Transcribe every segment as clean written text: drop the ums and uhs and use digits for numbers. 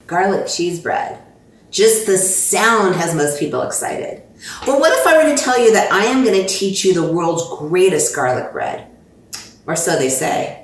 garlic cheese bread. Just the sound has most people excited. Well, what if I were to tell you that I am going to teach you the world's greatest garlic bread? Or so they say.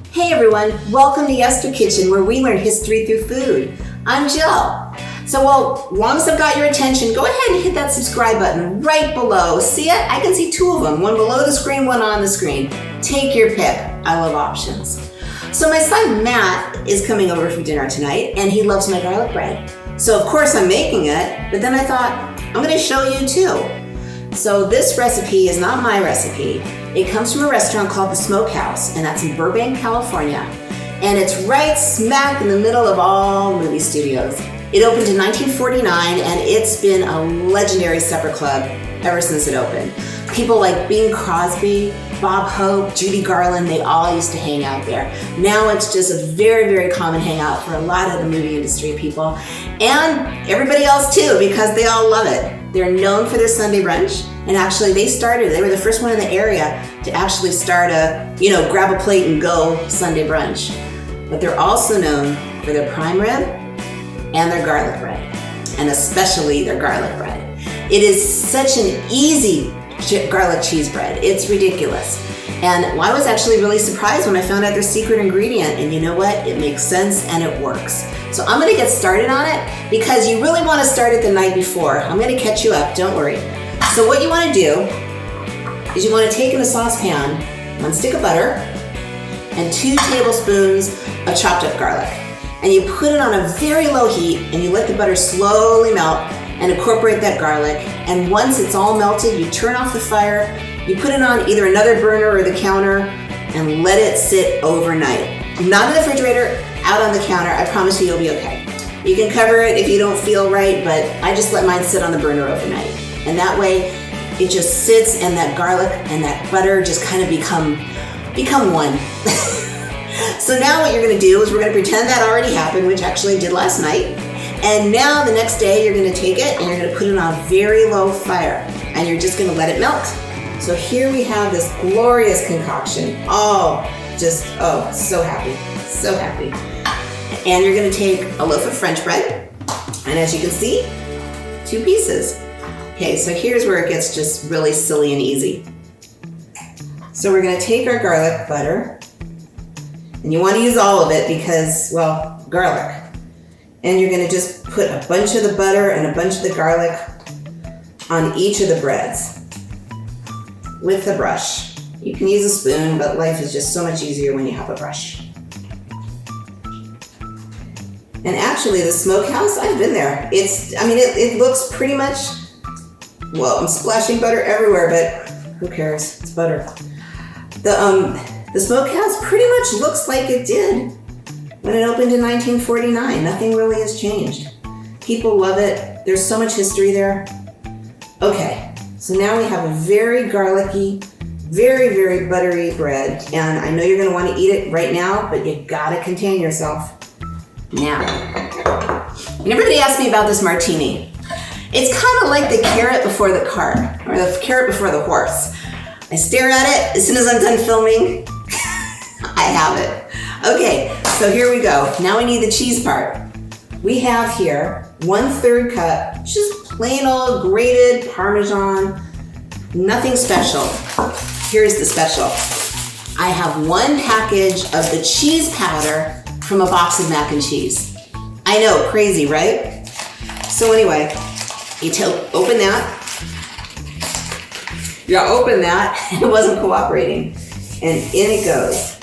Hey everyone, welcome to Yester Kitchen, where we learn history through food. I'm Jill. So, long as I've got your attention, go ahead and hit that subscribe button right below. See it? I can see two of them, one below the screen, one on the screen. Take your pick. I love options. So my son Matt is coming over for dinner tonight, and he loves my garlic bread. So of course I'm making it, but then I thought, I'm going to show you too. So this recipe is not my recipe. It comes from a restaurant called the Smokehouse, and that's in Burbank, California. And it's right smack in the middle of all movie studios. It opened in 1949, and it's been a legendary supper club ever since it opened. People like Bing Crosby, Bob Hope, Judy Garland, they all used to hang out there. Now it's just a very, very common hangout for a lot of the movie industry people, and everybody else too, because they all love it. They're known for their Sunday brunch, and actually they were the first one in the area to actually start a, grab a plate and go Sunday brunch. But they're also known for their prime rib and their garlic bread, and especially their garlic bread. It is such an easy garlic cheese bread. It's ridiculous. And I was actually really surprised when I found out their secret ingredient, and you know what? It makes sense and it works. So I'm gonna get started on it because you really wanna start it the night before. I'm gonna catch you up, don't worry. So what you wanna do is you wanna take in a saucepan 1 stick of butter and 2 tablespoons of chopped up garlic. And you put it on a very low heat, and you let the butter slowly melt and incorporate that garlic. And once it's all melted, you turn off the fire, you put it on either another burner or the counter, and let it sit overnight. Not in the refrigerator, out on the counter. I promise you'll be okay. You can cover it if you don't feel right, but I just let mine sit on the burner overnight. And that way, it just sits, and that garlic and that butter just kind of become one. So now what you're gonna do is we're gonna pretend that already happened, which actually did last night. And now the next day you're gonna take it and you're gonna put it on a very low fire, and you're just gonna let it melt. So here we have this glorious concoction. So happy, so happy. And you're gonna take a loaf of French bread, and as you can see, 2 pieces. Okay, so here's where it gets just really silly and easy. So we're gonna take our garlic butter, and you want to use all of it because, garlic. And you're going to just put a bunch of the butter and a bunch of the garlic on each of the breads with a brush. You can use a spoon, but life is just so much easier when you have a brush. And actually, the Smokehouse, I've been there. It looks pretty much, I'm splashing butter everywhere, but who cares? It's butter. The Smokehouse pretty much looks like it did when it opened in 1949. Nothing really has changed. People love it. There's so much history there. Okay, so now we have a very garlicky, very, very buttery bread. And I know you're gonna wanna eat it right now, but you gotta contain yourself. Now, and everybody asks me about this martini. It's kind of like the carrot before the cart, or the carrot before the horse. I stare at it as soon as I'm done filming. I have it. Okay, so here we go. Now we need the cheese part. We have here 1/3 cup, just plain old grated Parmesan, nothing special. Here's the special. I have 1 package of the cheese powder from a box of mac and cheese. I know, crazy, right? So anyway, you open that. You open that, it wasn't cooperating. And in it goes.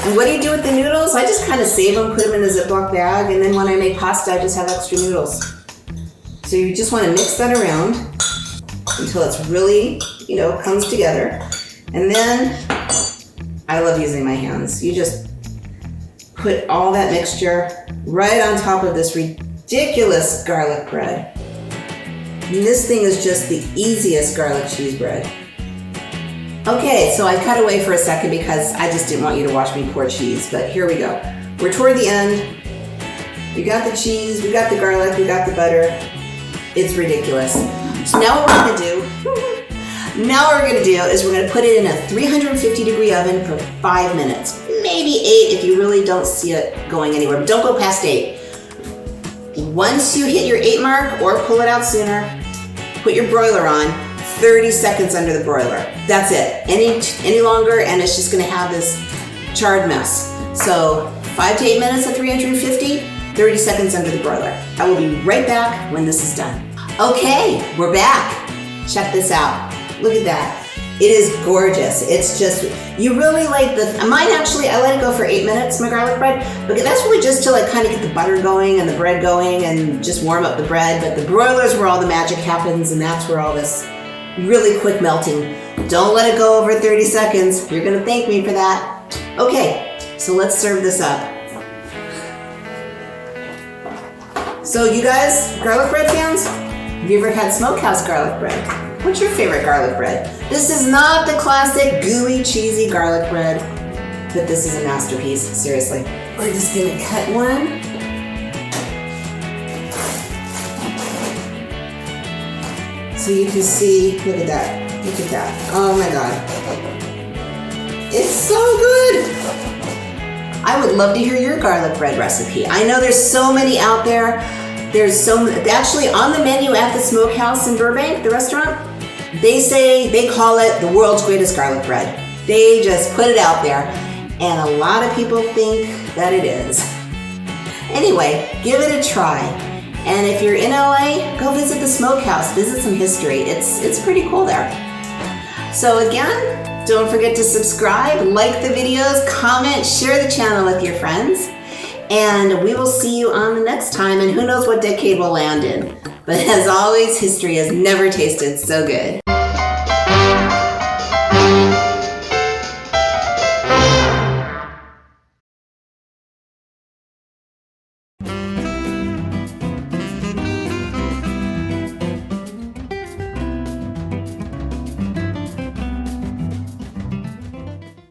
And what do you do with the noodles? I just kind of save them, put them in a Ziploc bag, and then when I make pasta, I just have extra noodles. So you just want to mix that around until it's really, comes together. And then, I love using my hands. You just put all that mixture right on top of this ridiculous garlic bread. And this thing is just the easiest garlic cheese bread. Okay, so I cut away for a second because I just didn't want you to watch me pour cheese, but here we go. We're toward the end. We got the cheese, we got the garlic, we got the butter. It's ridiculous. So now what we're gonna do is we're gonna put it in a 350-degree oven for 5 minutes. Maybe 8 if you really don't see it going anywhere, but don't go past 8. Once you hit your 8 mark or pull it out sooner, put your broiler on, 30 seconds under the broiler. That's it. Any longer and it's just gonna have this charred mess. So 5 to 8 minutes at 350, 30 seconds under the broiler. I will be right back when this is done. Okay, we're back. Check this out. Look at that. It is gorgeous. It's just, you really like mine actually, I let it go for 8 minutes, my garlic bread, but that's really just to like kind of get the butter going and the bread going and just warm up the bread. But the broiler is where all the magic happens, and that's where all this really quick melting. Don't let it go over 30 seconds. You're gonna thank me for that. Okay, so let's serve this up. So you guys, garlic bread fans, have you ever had Smokehouse garlic bread? What's your favorite garlic bread? This is not the classic gooey, cheesy garlic bread, but this is a masterpiece, seriously. We're just gonna cut one. So you can see, look at that, Oh my God. It's so good. I would love to hear your garlic bread recipe. I know there's so many out there. Actually on the menu at the Smokehouse in Burbank, the restaurant, they call it the world's greatest garlic bread. They just put it out there, and a lot of people think that it is. Anyway, give it a try. And if you're in LA, go visit the Smokehouse, visit some history. It's pretty cool there. So again, don't forget to subscribe, like the videos, comment, share the channel with your friends. And we will see you on the next time, and who knows what decade we'll land in. But as always, history has never tasted so good.